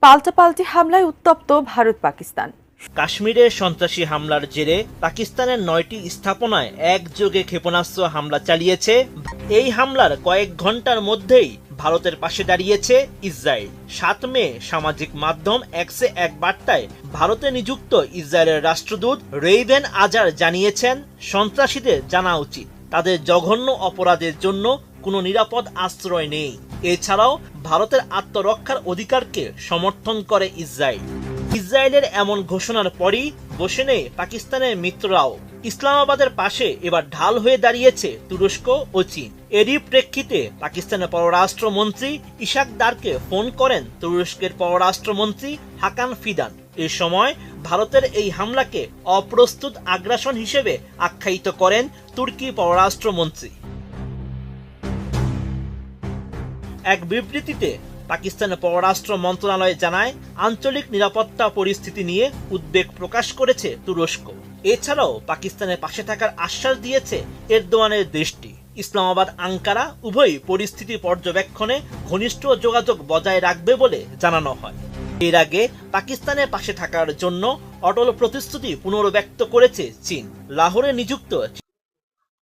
পাল্টাপাল্টি হামলায় উত্তপ্ত ভারত পাকিস্তান। কাশ্মীরে সন্ত্রাসী হামলার জেরে পাকিস্তানের 9টি স্থাপনায় একযোগে ক্ষেপণাস্ত্র হামলা চালিয়েছে। এই হামলার কয়েক ঘন্টার মধ্যেই ভারতের পাশে দাঁড়িয়েছে ইসরায়েল। 7 মে সামাজিক মাধ্যম এক্সে এক বার্তায় ভারতে নিযুক্ত ইসরায়েলের রাষ্ট্রদূত রেইভেন আজার জানিয়েছেন, সন্ত্রাসীদের জানা উচিত তাদের জঘন্য অপরাধের জন্য কোনো নিরাপদ আশ্রয় নেই। এছাড়াও ভারতের আত্মরক্ষার অধিকারকে সমর্থন করে ইসরায়েল। ইসরায়েলের এমন ঘোষণার পরই বসে নেই পাকিস্তানের মিত্ররাও। ইসলামাবাদের পাশে এবার ঢাল হয়ে দাঁড়িয়েছে তুরস্ক ও চীন। এরই প্রেক্ষিতে পাকিস্তানের পররাষ্ট্রমন্ত্রী ইশাক দারকে ফোন করেন তুরস্কের পররাষ্ট্রমন্ত্রী হাকান ফিদান। এ সময় ভারতের এই হামলাকে অপ্রস্তুত আগ্রাসন হিসেবে আখ্যায়িত করেন তুর্কি পররাষ্ট্রমন্ত্রী। এক বিবৃতিতে পাকিস্তানের পররাষ্ট্র মন্ত্রণালয় জানায়, আঞ্চলিক নিরাপত্তা পরিস্থিতি নিয়ে উদ্বেগ প্রকাশ করেছে তুরস্ক। এছাড়াও পাকিস্তানের পাশে থাকার আশ্বাস দিয়েছে এরদোয়ানের দেশটি। ইসলামাবাদ আঙ্কারা উভয় পরিস্থিতি পর্যবেক্ষণে ঘনিষ্ঠ যোগাযোগ বজায় রাখবে বলে জানানো হয়। এর আগে পাকিস্তানের পাশে থাকার জন্য অটল প্রতিশ্রুতি পুনর্ব্যক্ত করেছে চীন। লাহোরে নিযুক্ত